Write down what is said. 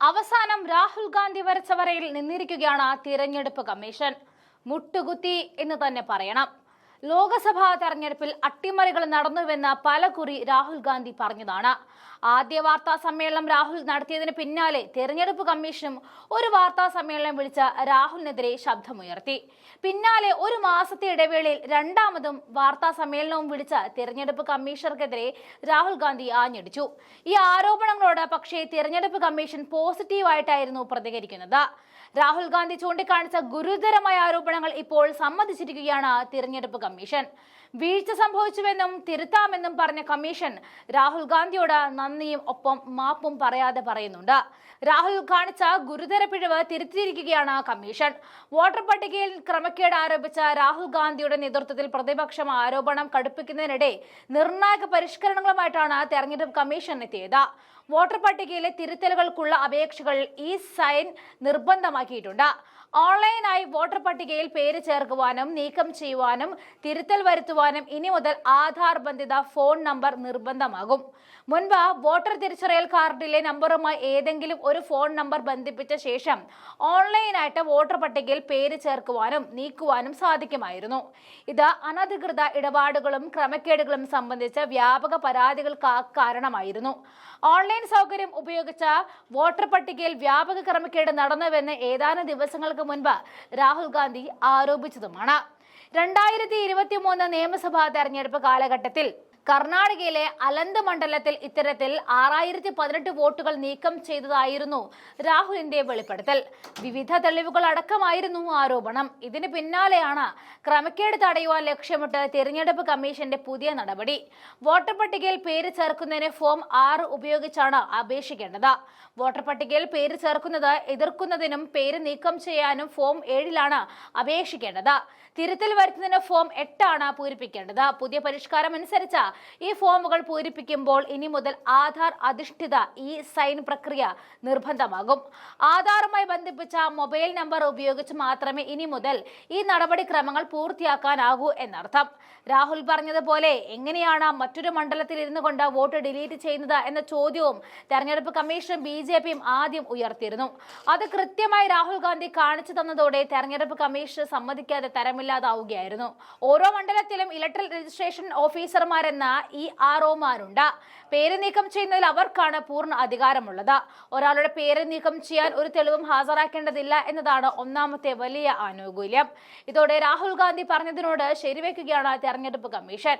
അവസാനം രാഹുൽ ഗാന്ധി വരച്ച വരയിൽ നിന്നിരിക്കുകയാണ് തിരഞ്ഞെടുപ്പ് കമ്മീഷൻ. മുട്ടുകുത്തി എന്ന് തന്നെ പറയണം. ലോക്സഭാ തെരഞ്ഞെടുപ്പിൽ അട്ടിമറികൾ നടന്നുവെന്ന് പലകുറി രാഹുൽ ഗാന്ധി പറഞ്ഞതാണ്. ആദ്യ വാർത്താ സമ്മേളനം രാഹുൽ നടത്തിയതിന് പിന്നാലെ തെരഞ്ഞെടുപ്പ് കമ്മീഷനും ഒരു വാർത്താ സമ്മേളനം വിളിച്ച് രാഹുലിനെതിരെ ശബ്ദമുയർത്തി. പിന്നാലെ ഒരു മാസത്തെ ഇടവേളയിൽ രണ്ടാമതും വാർത്താ സമ്മേളനവും വിളിച്ച് തെരഞ്ഞെടുപ്പ് കമ്മീഷണർക്കെതിരെ രാഹുൽ ഗാന്ധി ആഞ്ഞടിച്ചു. ഈ ആരോപണങ്ങളോട് പക്ഷേ തെരഞ്ഞെടുപ്പ് കമ്മീഷൻ പോസിറ്റീവായിട്ടായിരുന്നു പ്രതികരിക്കുന്നത്. രാഹുൽ ഗാന്ധി ചൂണ്ടിക്കാണിച്ച ഗുരുതരമായ ആരോപണങ്ങൾ ഇപ്പോൾ സമ്മതിച്ചിരിക്കുകയാണ് തിരഞ്ഞെടുപ്പ് കമ്മീഷൻ. വീഴ്ച സംഭവിച്ചുവെന്നും തിരുത്താമെന്നും പറഞ്ഞ കമ്മീഷൻ രാഹുൽ ഗാന്ധിയോട് നന്ദിയും ഒപ്പം മാപ്പും പറയാതെ പറയുന്നുണ്ട്. രാഹുൽ കാണിച്ച ഗുരുതര പിഴവ് തിരുത്തിയിരിക്കുകയാണ് കമ്മീഷൻ. വോട്ടർ പട്ടികയിൽ ക്രമക്കേട് ആരോപിച്ച രാഹുൽ ഗാന്ധിയുടെ നേതൃത്വത്തിൽ പ്രതിപക്ഷം ആരോപണം കടുപ്പിക്കുന്നതിനിടെ നിർണായക പരിഷ്കരണങ്ങളുമായിട്ടാണ് തെരഞ്ഞെടുപ്പ് കമ്മീഷൻ എത്തിയത്. വോട്ടർ പട്ടികയിലെ തിരുത്തലുകൾക്കുള്ള അപേക്ഷകൾ ഈ സൈൻ നിർബന്ധമാക്കിയിട്ടുണ്ട്. ഓൺലൈനായി വോട്ടർ പട്ടികയിൽ പേര് ചേർക്കുവാനും നീക്കം ചെയ്യുവാനും തിരുത്തൽ വരുത്തുവാനും ഇനി മുതൽ ആധാർ ബന്ധിത ഫോൺ നമ്പർ നിർബന്ധമാകും. മുൻപ് വോട്ടർ തിരിച്ചറിയൽ കാർഡിലെ നമ്പറുമായി ഏതെങ്കിലും ഒരു ഫോൺ നമ്പർ ബന്ധിപ്പിച്ച ശേഷം ഓൺലൈനായിട്ട് വോട്ടർ പട്ടികയിൽ പേര് ചേർക്കുവാനും നീക്കുവാനും സാധിക്കുമായിരുന്നു. ഇത് അനധികൃത ഇടപാടുകളും ക്രമക്കേടുകളും സംബന്ധിച്ച് വ്യാപക പരാതികൾക്ക് കാരണമായിരുന്നു. ഓൺലൈൻ സൗകര്യം ഉപയോഗിച്ച വോട്ടർ പട്ടികയിൽ വ്യാപക ക്രമക്കേട് നടന്നുവെന്ന് ഏതാനും ദിവസങ്ങൾക്ക് മുൻപ് രാഹുൽ ഗാന്ധി ആരോപിച്ചതുമാണ്. 2023 നിയമസഭാ തെരഞ്ഞെടുപ്പ് കാലഘട്ടത്തിൽ കർണാടകയിലെ അലന്ത് മണ്ഡലത്തിൽ ഇത്തരത്തിൽ 6018 വോട്ടുകൾ നീക്കം ചെയ്തതായിരുന്നു രാഹുലിന്റെ വെളിപ്പെടുത്തൽ. വിവിധ തെളിവുകൾ അടക്കമായിരുന്നു ആരോപണം. ഇതിന് പിന്നാലെയാണ് ക്രമക്കേട് തടയുവാൻ ലക്ഷ്യമിട്ട് തിരഞ്ഞെടുപ്പ് കമ്മീഷന്റെ പുതിയ നടപടി. വോട്ടർ പട്ടികയിൽ പേര് ചേർക്കുന്നതിന് ഫോം 6 ഉപയോഗിച്ചാണ് അപേക്ഷിക്കേണ്ടത്. വോട്ടർ പട്ടികയിൽ പേര് ചേർക്കുന്നത് എതിർക്കുന്നതിനും പേര് നീക്കം ചെയ്യാനും ഫോം 7 അപേക്ഷിക്കേണ്ടത്. തിരുത്തൽ വരുത്തുന്നതിന് ഫോം 8 പൂരിപ്പിക്കേണ്ടത്. പുതിയ പരിഷ്കാരം അനുസരിച്ച് ഈ ഫോമുകൾ പൂരിപ്പിക്കുമ്പോൾ ഇനി മുതൽ ആധാർ അധിഷ്ഠിത ഈ സൈൻ പ്രക്രിയ നിർബന്ധമാകും. ആധാറുമായി ബന്ധിപ്പിച്ച മൊബൈൽ നമ്പർ ഉപയോഗിച്ച് മാത്രമേ ഇനി മുതൽ ഈ നടപടിക്രമങ്ങൾ പൂർത്തിയാക്കാനാകൂ എന്നർത്ഥം. രാഹുൽ പറഞ്ഞതുപോലെ എങ്ങനെയാണ് മറ്റൊരു മണ്ഡലത്തിൽ ഇരുന്നു കൊണ്ട് വോട്ട് ഡിലീറ്റ് ചെയ്യുന്നത് എന്ന ചോദ്യവും തെരഞ്ഞെടുപ്പ് കമ്മീഷനും BJPയും ആദ്യം ഉയർത്തിയിരുന്നു. അത് കൃത്യമായി രാഹുൽ ഗാന്ധി കാണിച്ചു തന്നതോടെ തെരഞ്ഞെടുപ്പ് കമ്മീഷൻ സമ്മതിക്കാതെ തരമില്ലാതാവുകയായിരുന്നു. ഓരോ മണ്ഡലത്തിലും ഇലക്ട്രൽ രജിസ്ട്രേഷൻ ഓഫീസർമാരെന്ന EROമാരുണ്ട്. പേര് നീക്കം ചെയ്യുന്നതിൽ അവർക്കാണ് പൂർണ്ണ അധികാരമുള്ളത്. ഒരാളുടെ പേര് നീക്കം ചെയ്യാൻ ഒരു തെളിവും ഹാജരാക്കേണ്ടതില്ല എന്നതാണ് ഒന്നാമത്തെ വലിയ ആനുകൂല്യം. ഇതോടെ രാഹുൽ ഗാന്ധി പറഞ്ഞതിനോട് ശരിവെക്കുകയാണ് തെരഞ്ഞെടുപ്പ് കമ്മീഷൻ.